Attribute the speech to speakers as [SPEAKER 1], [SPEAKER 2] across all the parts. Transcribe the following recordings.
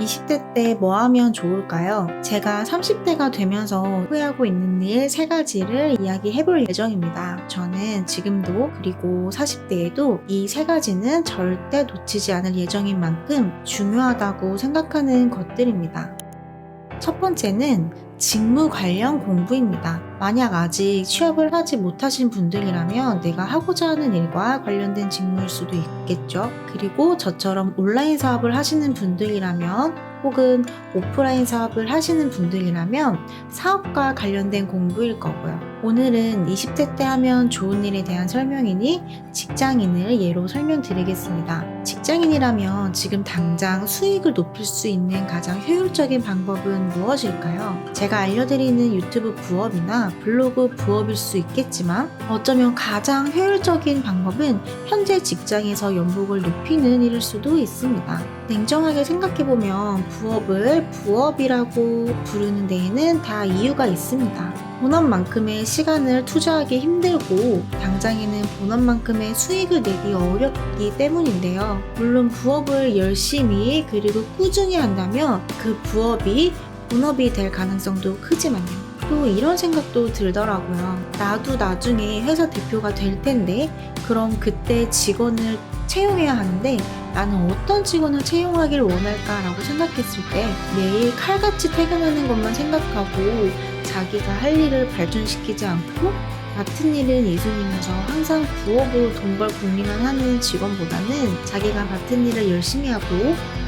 [SPEAKER 1] 20대 때 뭐 하면 좋을까요? 제가 30대가 되면서 후회하고 있는 일 3가지를 이야기해 볼 예정입니다. 저는 지금도 그리고 40대에도 이 3가지는 절대 놓치지 않을 예정인 만큼 중요하다고 생각하는 것들입니다. 첫 번째는 직무 관련 공부입니다. 만약 아직 취업을 하지 못하신 분들이라면 내가 하고자 하는 일과 관련된 직무일 수도 있겠죠. 그리고 저처럼 온라인 사업을 하시는 분들이라면 혹은 오프라인 사업을 하시는 분들이라면 사업과 관련된 공부일 거고요. 오늘은 20대 때 하면 좋은 일에 대한 설명이니 직장인을 예로 설명드리겠습니다. 직장인이라면 지금 당장 수익을 높일 수 있는 가장 효율적인 방법은 무엇일까요? 제가 알려드리는 유튜브 부업이나 블로그 부업일 수 있겠지만 어쩌면 가장 효율적인 방법은 현재 직장에서 연봉을 높이는 일일 수도 있습니다. 냉정하게 생각해보면 부업을 부업이라고 부르는 데에는 다 이유가 있습니다. 본업만큼의 시간을 투자하기 힘들고 당장에는 본업만큼의 수익을 내기 어렵기 때문인데요. 물론 부업을 열심히 그리고 꾸준히 한다면 그 부업이 본업이 될 가능성도 크지만요. 또 이런 생각도 들더라고요. 나도 나중에 회사 대표가 될 텐데 그럼 그때 직원을 채용해야 하는데 나는 어떤 직원을 채용하길 원할까라고 생각했을 때 매일 칼같이 퇴근하는 것만 생각하고 자기가 할 일을 발전시키지 않고 같은 일은 이순이면서 항상 부업으로 돈 벌 궁리만 하는 직원보다는 자기가 같은 일을 열심히 하고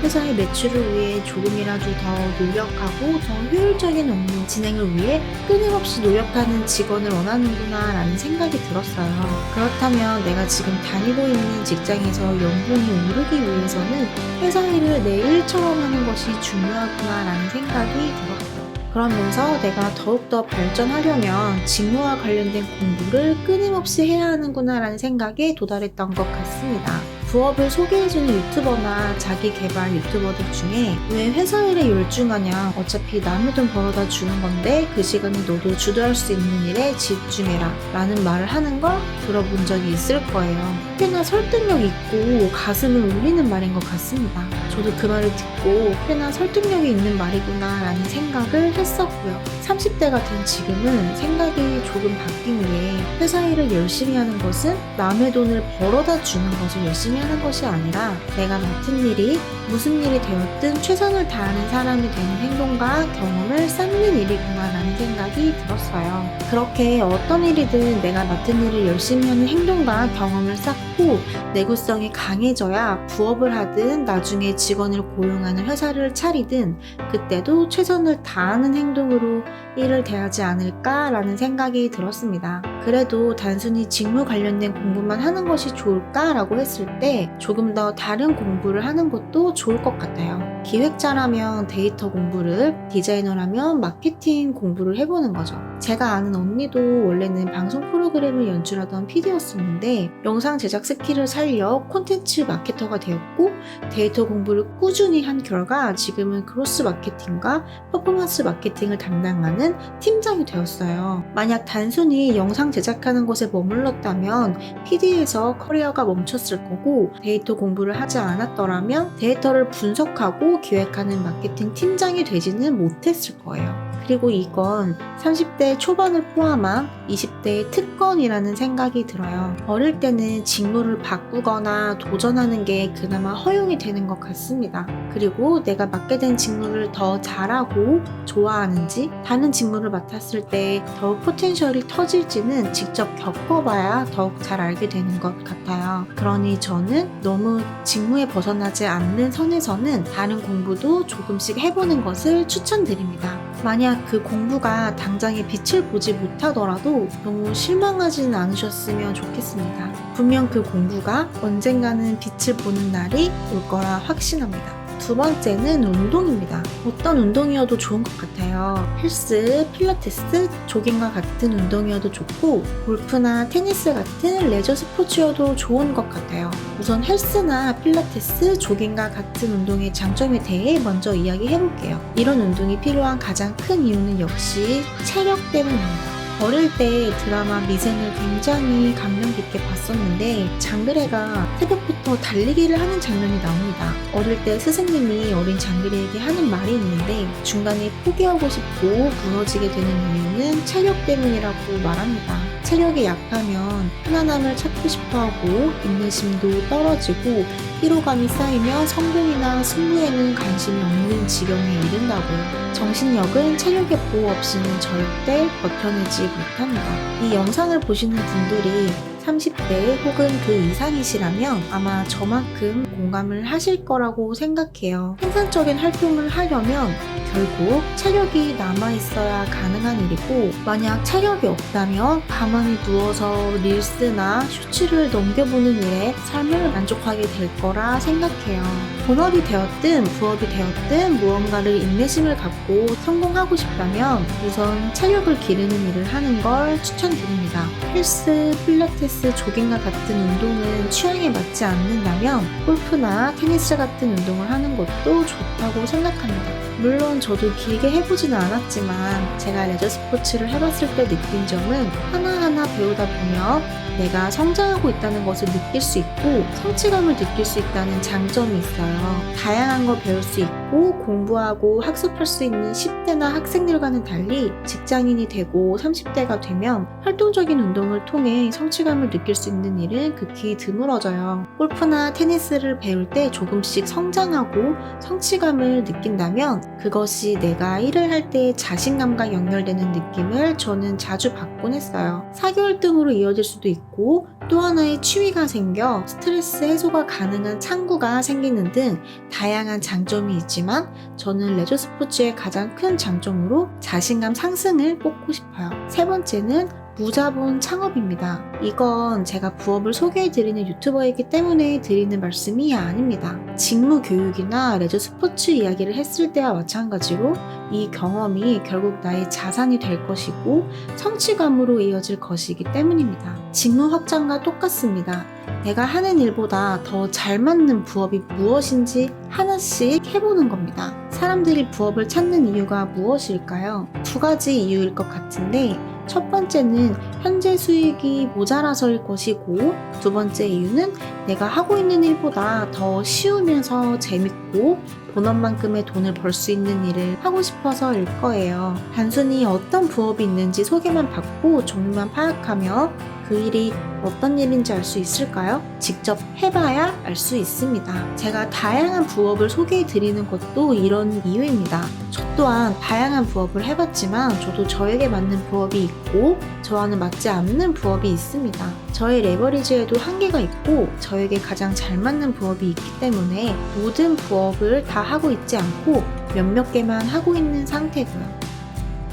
[SPEAKER 1] 회사의 매출을 위해 조금이라도 더 노력하고 더 효율적인 업무 진행을 위해 끊임없이 노력하는 직원을 원하는구나 라는 생각이 들었어요. 그렇다면 내가 지금 다니고 있는 직장에서 연봉이 오르기 위해서는 회사 일을 내 일처럼 하는 것이 중요하구나 라는 생각이 들었어요. 그러면서 내가 더욱더 발전하려면 직무와 관련된 공부를 끊임없이 해야 하는구나 라는 생각에 도달했던 것 같습니다. 부업을 소개해주는 유튜버나 자기개발 유튜버들 중에 왜 회사 일에 열중하냐, 어차피 남의 돈 벌어다 주는 건데 그 시간에 너도 주도할 수 있는 일에 집중해라 라는 말을 하는 걸 들어본 적이 있을 거예요. 꽤나 설득력 있고 가슴을 울리는 말인 것 같습니다. 저도 그 말을 듣고 꽤나 설득력이 있는 말이구나 라는 생각을 했었고요. 30대가 된 지금은 생각이 조금 바뀐 게 회사 일을 열심히 하는 것은 남의 돈을 벌어다 주는 것을 열심히 하는 것이 아니라 내가 맡은 일이 무슨 일이 되었든 최선을 다하는 사람이 되는 행동과 경험을 쌓는 일이구나 라는 생각이 들었어요. 그렇게 어떤 일이든 내가 맡은 일을 열심히 하는 행동과 경험을 쌓고 내구성이 강해져야 부업을 하든 나중에 직원을 고용하는 회사를 차리든 그때도 최선을 다하는 행동으로 일을 대하지 않을까라는 생각이 들었습니다. 그래도 단순히 직무 관련된 공부만 하는 것이 좋을까라고 했을 때 조금 더 다른 공부를 하는 것도 좋을 것 같아요. 기획자라면 데이터 공부를, 디자이너라면 마케팅 공부를 해보는 거죠. 제가 아는 언니도 원래는 방송 프로그램을 연출하던 PD였었는데 영상 제작 스킬을 살려 콘텐츠 마케터가 되었고 데이터 공부를 꾸준히 한 결과 지금은 크로스 마케팅과 퍼포먼스 마케팅을 담당하는 팀장이 되었어요. 만약 단순히 영상 제작하는 것에 머물렀다면 PD에서 커리어가 멈췄을 거고 데이터 공부를 하지 않았더라면 데이터를 분석하고 기획하는 마케팅 팀장이 되지는 못했을 거예요. 그리고 이건 30대 초반을 포함한 20대의 특권이라는 생각이 들어요. 어릴 때는 직무를 바꾸거나 도전하는 게 그나마 허용이 되는 것 같습니다. 그리고 내가 맡게 된 직무를 더 잘하고 좋아하는지 다른 직무를 맡았을 때 더욱 포텐셜이 터질지는 직접 겪어봐야 더욱 잘 알게 되는 것 같아요. 그러니 저는 너무 직무에 벗어나지 않는 선에서는 다른 공부도 조금씩 해보는 것을 추천드립니다. 만약 그 공부가 당장에 빛을 보지 못하더라도 너무 실망하지는 않으셨으면 좋겠습니다. 분명 그 공부가 언젠가는 빛을 보는 날이 올 거라 확신합니다. 두 번째는 운동입니다. 어떤 운동이어도 좋은 것 같아요. 헬스, 필라테스, 조깅과 같은 운동이어도 좋고 골프나 테니스 같은 레저 스포츠여도 좋은 것 같아요. 우선 헬스나 필라테스, 조깅과 같은 운동의 장점에 대해 먼저 이야기해볼게요. 이런 운동이 필요한 가장 큰 이유는 역시 체력 때문입니다. 어릴 때 드라마 미생을 굉장히 감명 깊게 봤었는데 장그래가 새벽부터 앞에서 달리기를 하는 장면이 나옵니다. 어릴 때 스승님이 어린 장그리에게 하는 말이 있는데 중간에 포기하고 싶고 무너지게 되는 이유는 체력 때문이라고 말합니다. 체력이 약하면 편안함을 찾고 싶어하고 인내심도 떨어지고 피로감이 쌓이며 성공이나 승부에는 관심이 없는 지경에 이른다고요. 정신력은 체력의 보호 없이는 절대 버텨내지 못합니다. 이 영상을 보시는 분들이 30대 혹은 그 이상이시라면 아마 저만큼 공감을 하실 거라고 생각해요. 생산적인 활동을 하려면 결국 체력이 남아있어야 가능한 일이고, 만약 체력이 없다면 가만히 누워서 릴스나 쇼츠를 넘겨보는 일에 삶을 만족하게 될 거라 생각해요. 본업이 되었든 부업이 되었든 무언가를 인내심을 갖고 성공하고 싶다면 우선 체력을 기르는 일을 하는 걸 추천드립니다. 헬스, 필라테스, 조깅과 같은 운동은 취향에 맞지 않는다면 골프나 테니스 같은 운동을 하는 것도 좋다고 생각합니다. 물론 저도 길게 해보지는 않았지만 제가 레저 스포츠를 해봤을 때 느낀 점은 하나하나 배우다 보면 내가 성장하고 있다는 것을 느낄 수 있고 성취감을 느낄 수 있다는 장점이 있어요. 다양한 걸 배울 수 있고 공부하고 학습할 수 있는 10대나 학생들과는 달리 직장인이 되고 30대가 되면 활동적인 운동을 통해 성취감을 느낄 수 있는 일은 극히 드물어져요. 골프나 테니스를 배울 때 조금씩 성장하고 성취감을 느낀다면 그것이 내가 일을 할 때의 자신감과 연결되는 느낌을 저는 자주 받곤 했어요. 사교활동으로 이어질 수도 있고 또 하나의 취미가 생겨 스트레스 해소가 가능한 창구가 생기는 등 다양한 장점이 있지만 저는 레저 스포츠의 가장 큰 장점으로 자신감 상승을 꼽고 싶어요. 세 번째는 무자본 창업입니다. 이건 제가 부업을 소개해드리는 유튜버이기 때문에 드리는 말씀이 아닙니다. 직무 교육이나 레저 스포츠 이야기를 했을 때와 마찬가지로 이 경험이 결국 나의 자산이 될 것이고 성취감으로 이어질 것이기 때문입니다. 직무 확장과 똑같습니다. 내가 하는 일보다 더 잘 맞는 부업이 무엇인지 하나씩 해보는 겁니다. 사람들이 부업을 찾는 이유가 무엇일까요? 두 가지 이유일 것 같은데 첫 번째는 현재 수익이 모자라서일 것이고 두 번째 이유는 내가 하고 있는 일보다 더 쉬우면서 재밌고 본업만큼의 돈을 벌 수 있는 일을 하고 싶어서일 거예요. 단순히 어떤 부업이 있는지 소개만 받고 종류만 파악하며 그 일이 어떤 일인지 알 수 있을까요? 직접 해봐야 알 수 있습니다. 제가 다양한 부업을 소개해드리는 것도 이런 이유입니다. 저 또한 다양한 부업을 해봤지만 저도 저에게 맞는 부업이 있고 저와는 맞지 않는 부업이 있습니다. 저의 레버리지에도 한계가 있고 저에게 가장 잘 맞는 부업이 있기 때문에 모든 부업을 다 하고 있지 않고 몇몇 개만 하고 있는 상태고요.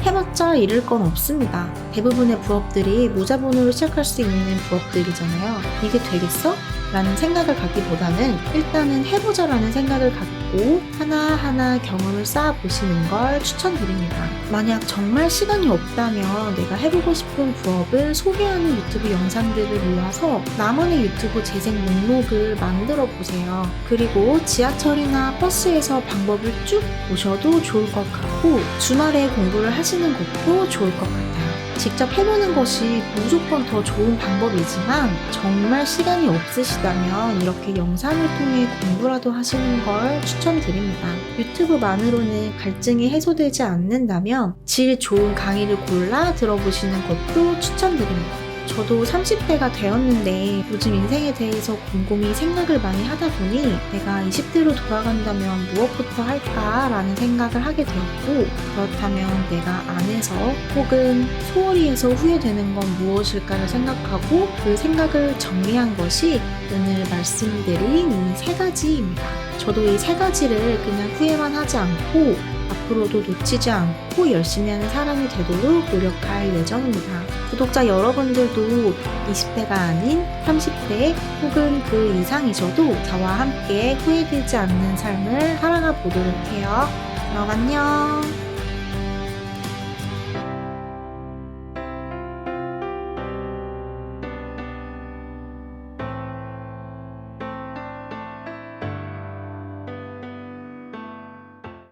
[SPEAKER 1] 해봤자 잃을 건 없습니다. 대부분의 부업들이 무자본으로 시작할 수 있는 부업들이잖아요. 이게 되겠어? 라는 생각을 갖기보다는 일단은 해보자라는 생각을 갖고 하나하나 경험을 쌓아보시는 걸 추천드립니다. 만약 정말 시간이 없다면 내가 해보고 싶은 부업을 소개하는 유튜브 영상들을 모아서 나만의 유튜브 재생 목록을 만들어 보세요. 그리고 지하철이나 버스에서 방법을 쭉 보셔도 좋을 것 같고 주말에 공부를 하시는 것도 좋을 것 같아요. 직접 해보는 것이 무조건 더 좋은 방법이지만 정말 시간이 없으시다면 이렇게 영상을 통해 공부라도 하시는 걸 추천드립니다. 유튜브만으로는 갈증이 해소되지 않는다면 질 좋은 강의를 골라 들어보시는 것도 추천드립니다. 저도 30대가 되었는데 요즘 인생에 대해서 곰곰이 생각을 많이 하다 보니 내가 20대로 돌아간다면 무엇부터 할까라는 생각을 하게 되었고 그렇다면 내가 안에서 혹은 소홀히 해서 후회되는 건 무엇일까를 생각하고 그 생각을 정리한 것이 오늘 말씀드린 이 세 가지입니다. 저도 이 세 가지를 그냥 후회만 하지 않고 앞으로도 놓치지 않고 열심히 하는 사람이 되도록 노력할 예정입니다. 구독자 여러분들도 20대가 아닌 30대 혹은 그 이상이셔도 저와 함께 후회되지 않는 삶을 살아가 보도록 해요. 그럼 안녕.